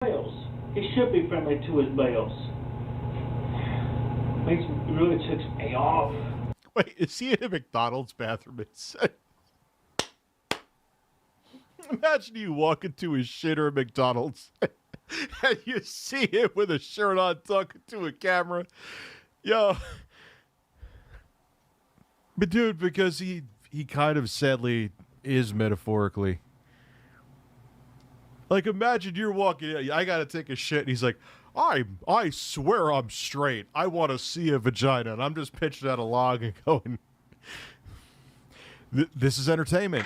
whales. He should be friendly to his whales. Really ticks me off. Wait, is he in a McDonald's bathroom? Imagine you walk into a shitter at McDonald's and you see him with a shirt on talking to a camera. Yo. But dude, because he kind of sadly is metaphorically. Like, imagine you're walking in, I gotta take a shit, and he's like, I swear I'm straight. I want to see a vagina. And I'm just pitching out a log and going, this is entertainment.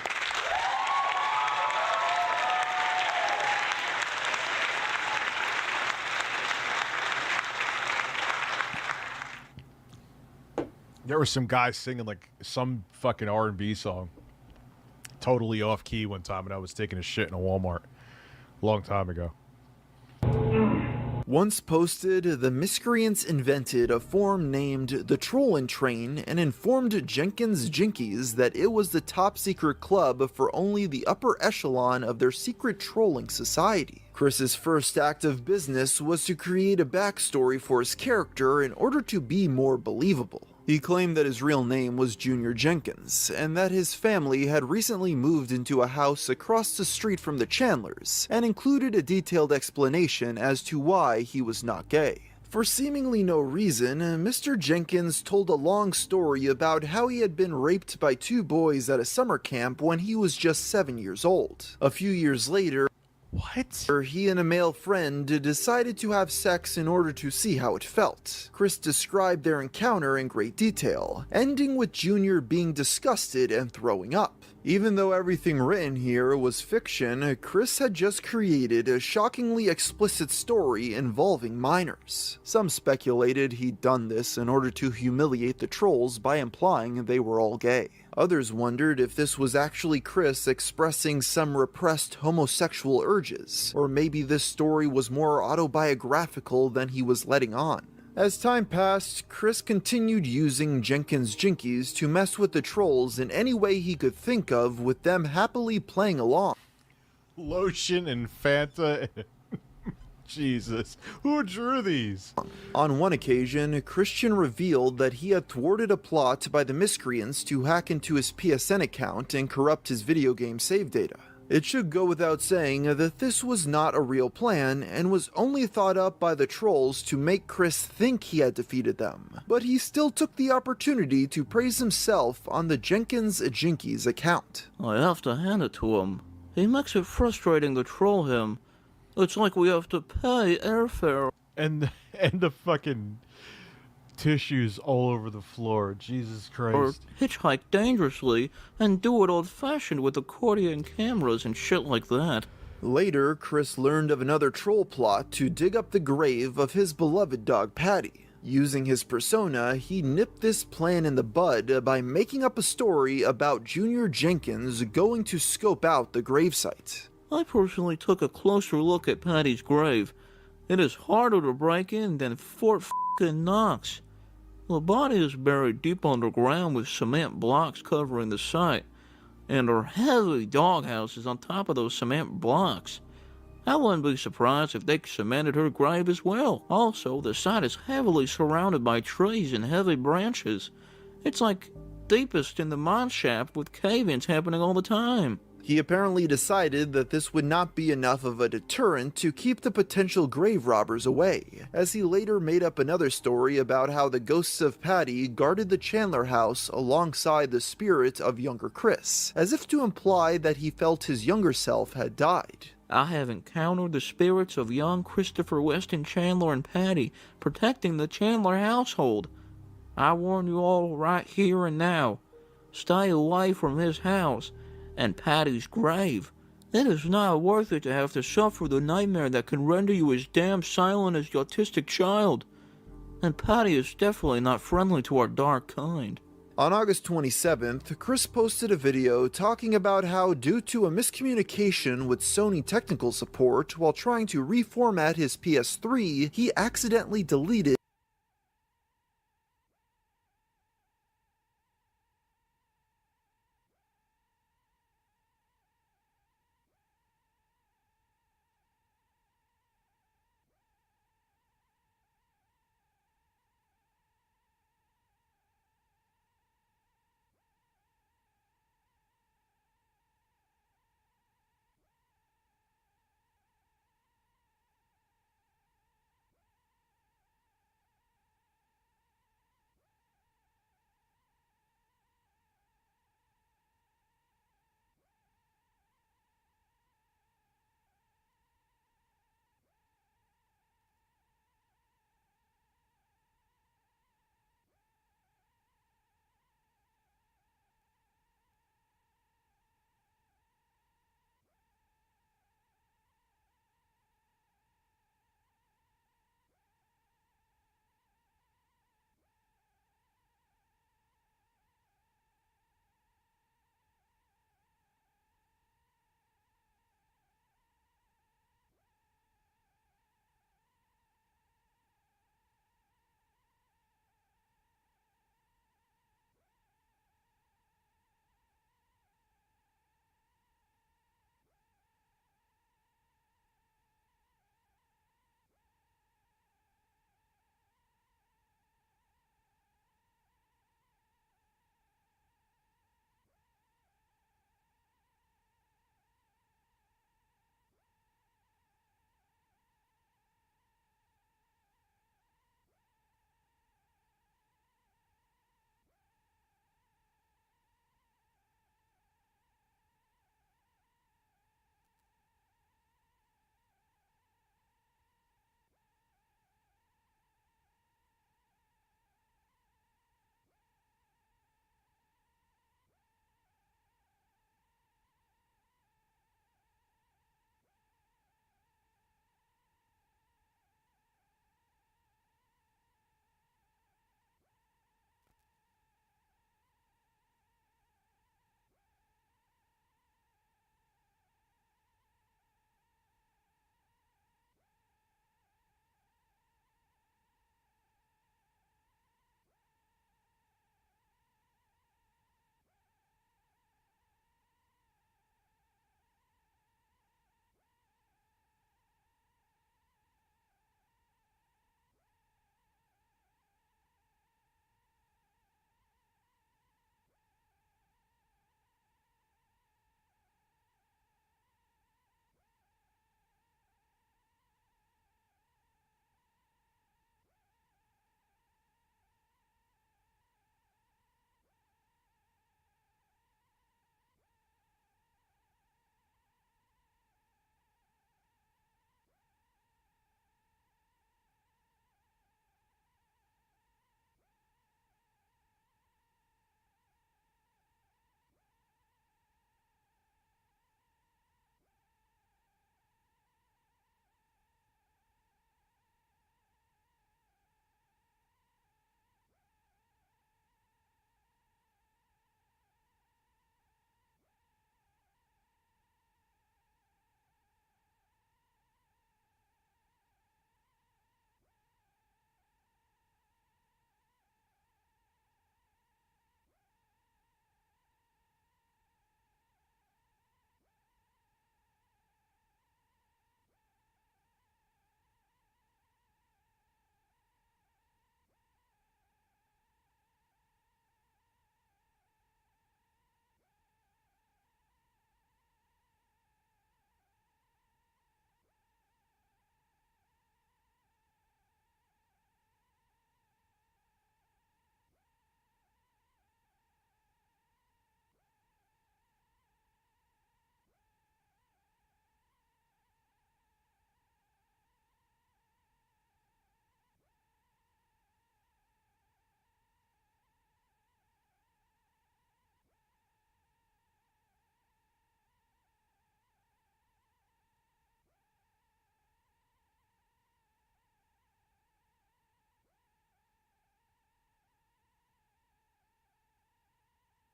There were some guys singing like some fucking R&B song, totally off key one time, and I was taking a shit in a Walmart a long time ago. Once posted, the miscreants invented a form named the Trollin' Train and informed Jenkins Jinkies that it was the top secret club for only the upper echelon of their secret trolling society. Chris's first act of business was to create a backstory for his character in order to be more believable. He claimed that his real name was Junior Jenkins, and that his family had recently moved into a house across the street from the Chandlers, and included a detailed explanation as to why he was not gay. For seemingly no reason, Mr. Jenkins told a long story about how he had been raped by two boys at a summer camp when he was just 7 years old. A few years later, he and a male friend decided to have sex in order to see how it felt. Chris described their encounter in great detail, ending with Junior being disgusted and throwing up. Even though everything written here was fiction, Chris had just created a shockingly explicit story involving minors. Some speculated he'd done this in order to humiliate the trolls by implying they were all gay. Others wondered if this was actually Chris expressing some repressed homosexual urges, or maybe this story was more autobiographical than he was letting on. As time passed, Chris continued using Jenkins Jinkies to mess with the trolls in any way he could think of, with them happily playing along. Lotion and Fanta. Jesus, who drew these? On one occasion, Christian revealed that he had thwarted a plot by the miscreants to hack into his PSN account and corrupt his video game save data. It should go without saying that this was not a real plan and was only thought up by the trolls to make Chris think he had defeated them, but he still took the opportunity to praise himself on the Jenkins Jinkies account. I have to hand it to him. He makes it frustrating to troll him. It's like we have to pay airfare. And the fucking tissues all over the floor. Jesus Christ. Or hitchhike dangerously and do it old-fashioned with accordion cameras and shit like that. Later, Chris learned of another troll plot to dig up the grave of his beloved dog Patty. Using his persona, he nipped this plan in the bud by making up a story about Junior Jenkins going to scope out the gravesite. I personally took a closer look at Patty's grave. It is harder to break in than Fort f***ing Knox. The body is buried deep underground with cement blocks covering the site, and her heavy doghouse is on top of those cement blocks. I wouldn't be surprised if they cemented her grave as well. Also, the site is heavily surrounded by trees and heavy branches. It's like deepest in the mine shaft with cave-ins happening all the time. He apparently decided that this would not be enough of a deterrent to keep the potential grave robbers away, as he later made up another story about how the ghosts of Patty guarded the Chandler house alongside the spirit of younger Chris, as if to imply that he felt his younger self had died. I have encountered the spirits of young Christopher Weston Chandler and Patty protecting the Chandler household. I warn you all right here and now, stay away from his house and Patty's grave. It is not worth it to have to suffer the nightmare that can render you as damn silent as the autistic child. And Patty is definitely not friendly to our dark kind. On August 27th, Chris posted a video talking about how, due to a miscommunication with Sony technical support while trying to reformat his PS3, he accidentally deleted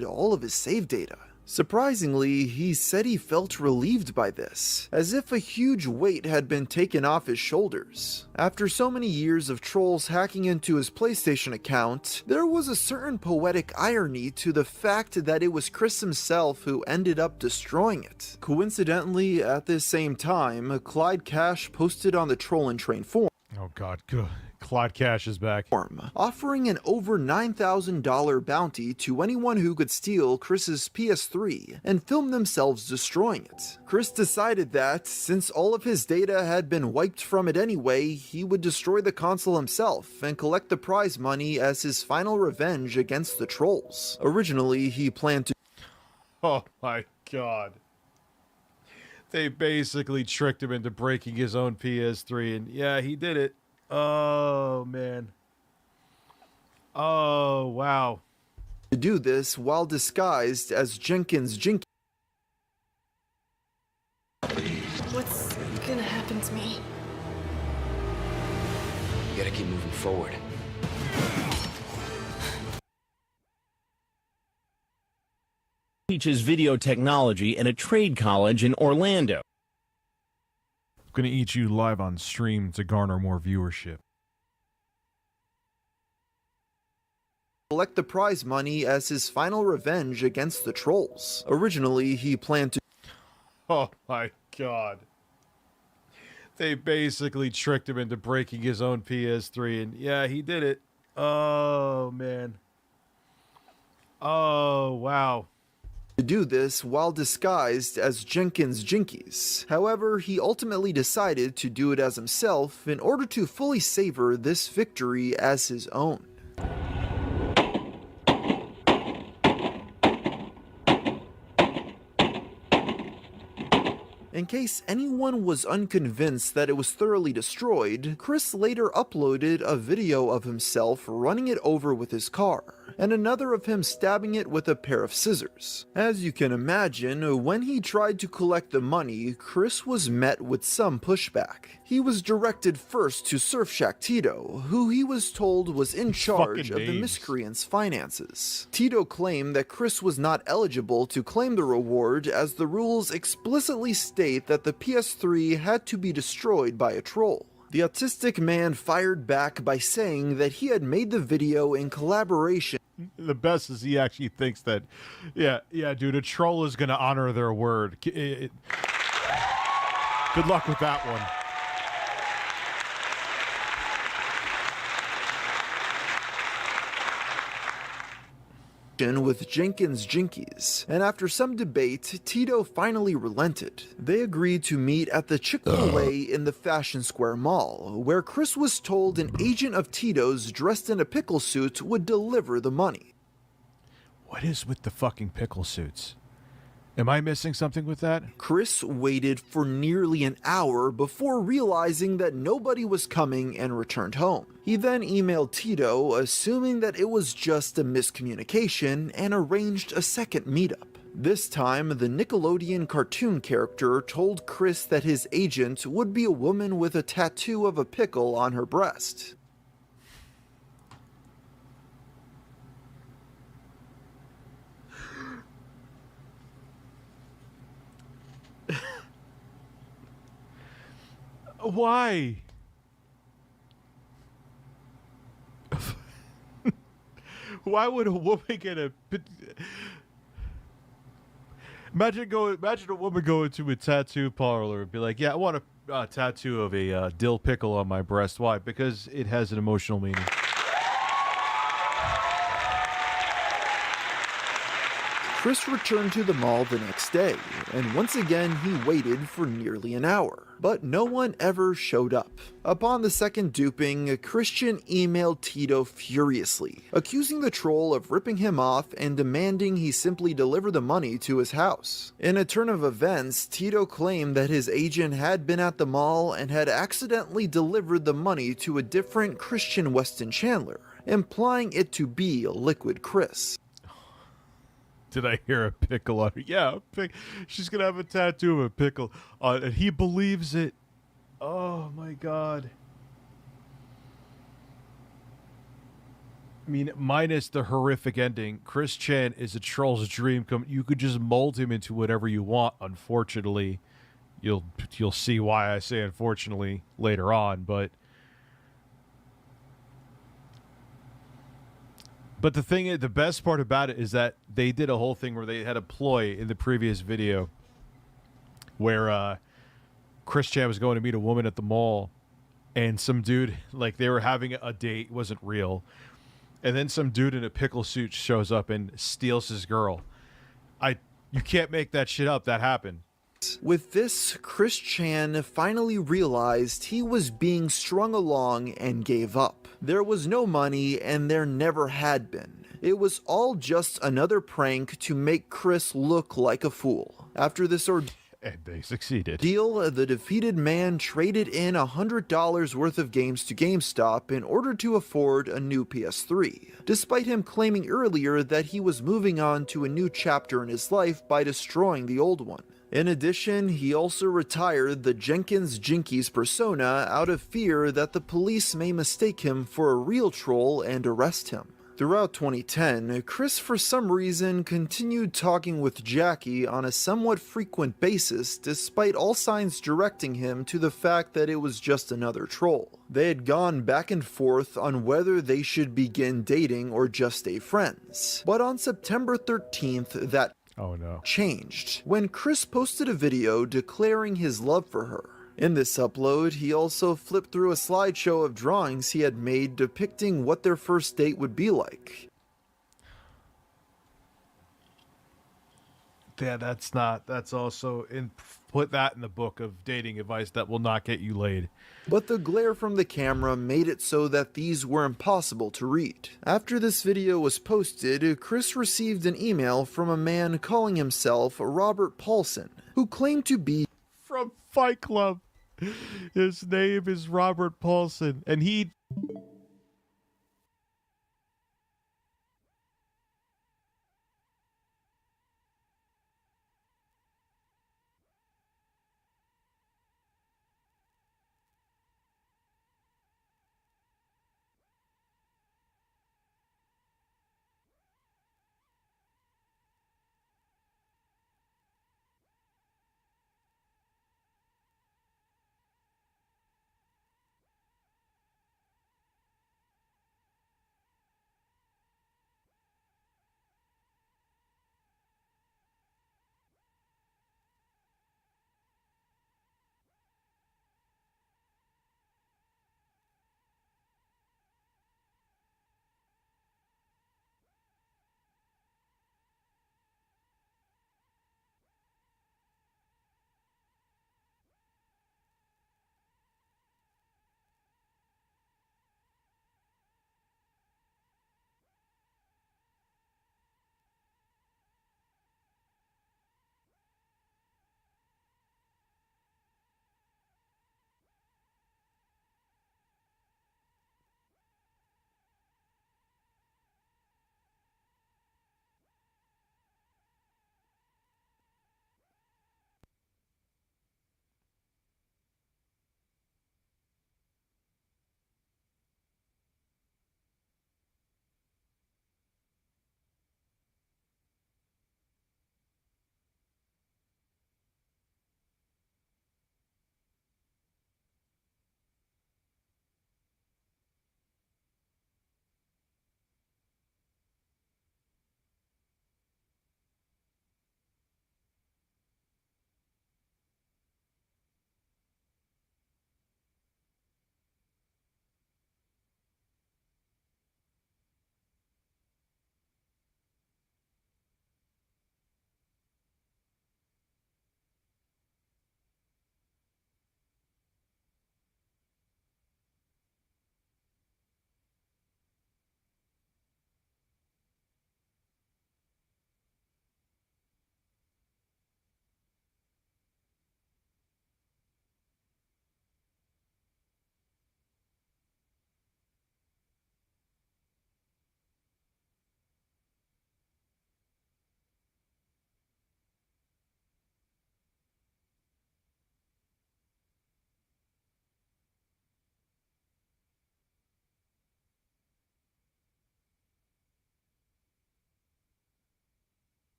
all of his save data. Surprisingly, he said he felt relieved by this, as if a huge weight had been taken off his shoulders. After so many years of trolls hacking into his PlayStation account, there was a certain poetic irony to the fact that it was Chris himself who ended up destroying it. Coincidentally, at this same time, Clyde Cash posted on the Troll and Train forum, Oh God, good. Clyde Cash is back. offering an over $9,000 bounty to anyone who could steal Chris's PS3 and film themselves destroying it. Chris decided that, since all of his data had been wiped from it anyway, he would destroy the console himself and collect the prize money as his final revenge against the trolls. Originally, he planned to Oh my God. They basically tricked him into breaking his own PS3, and yeah, he did it. Oh, man. Oh, wow. do this while disguised as Jenkins Jinky. What's gonna happen to me? You gotta keep moving forward. Teaches video technology at a trade college in Orlando. I'm going to eat you live on stream to garner more viewership. Collect the prize money as his final revenge against the trolls. Originally, he planned to Oh my God. They basically tricked him into breaking his own PS3, and yeah, he did it. Oh, man. Oh, wow. do this while disguised as Jenkins Jinkies. However, he ultimately decided to do it as himself in order to fully savor this victory as his own. In case anyone was unconvinced that it was thoroughly destroyed, Chris later uploaded a video of himself running it over with his car, and another of him stabbing it with a pair of scissors. As you can imagine, when he tried to collect the money, Chris was met with some pushback. He was directed first to Surfshack Tito, who he was told was in charge of the miscreants' finances. Tito claimed that Chris was not eligible to claim the reward as the rules explicitly state that the PS3 had to be destroyed by a troll. The autistic man fired back by saying that he had made the video in collaboration. The best is he actually thinks that, yeah, dude, a troll is going to honor their word. Good luck with that one. With Jenkins Jinkies, and after some debate, Tito finally relented. They agreed to meet at the Chick-fil-A in the Fashion Square Mall, where Chris was told an agent of Tito's dressed in a pickle suit would deliver the money. What is with the fucking pickle suits? Am I missing something with that? Chris waited for nearly an hour before realizing that nobody was coming and returned home. He then emailed Tito, assuming that it was just a miscommunication, and arranged a second meetup. This time, the Nickelodeon cartoon character told Chris that his agent would be a woman with a tattoo of a pickle on her breast. Why? Why would a woman get a... Imagine a woman going to a tattoo parlor and be like, yeah, I want a tattoo of a dill pickle on my breast. Why? Because it has an emotional meaning. Chris returned to the mall the next day, and once again he waited for nearly an hour, but no one ever showed up. Upon the second duping, Christian emailed Tito furiously, accusing the troll of ripping him off and demanding he simply deliver the money to his house. In a turn of events, Tito claimed that his agent had been at the mall and had accidentally delivered the money to a different Christian Weston Chandler, implying it to be Liquid Chris. Did I hear a pickle on her? Yeah, she's going to have a tattoo of a pickle on, and he believes it. Oh, my God. I mean, minus the horrific ending, Chris Chan is a troll's dream come. You could just mold him into whatever you want. Unfortunately, you'll see why I say unfortunately later on, but the thing is, the best part about it is that they did a whole thing where they had a ploy in the previous video where Chris Chan was going to meet a woman at the mall, and some dude, like, they were having a date, wasn't real. And then some dude in a pickle suit shows up and steals his girl. You can't make that shit up. That happened. With this, Chris Chan finally realized he was being strung along and gave up. There was no money, and there never had been. It was all just another prank to make Chris look like a fool. After this ordeal, And they succeeded. the defeated man traded in $100 worth of games to GameStop in order to afford a new PS3, despite him claiming earlier that he was moving on to a new chapter in his life by destroying the old one. In addition, he also retired the Jenkins Jinkies persona out of fear that the police may mistake him for a real troll and arrest him. Throughout 2010, Chris for some reason continued talking with Jackie on a somewhat frequent basis despite all signs directing him to the fact that it was just another troll. They had gone back and forth on whether they should begin dating or just stay friends. But on September 13th, that Oh no. changed when Chris posted a video declaring his love for her. In this upload, he also flipped through a slideshow of drawings he had made depicting what their first date would be like. Yeah, that's also put that in the book of dating advice that will not get you laid. But the glare from the camera made it so that these were impossible to read. After this video was posted, Chris received an email from a man calling himself Robert Paulson, who claimed to be From Fight Club. His name is Robert Paulson, and he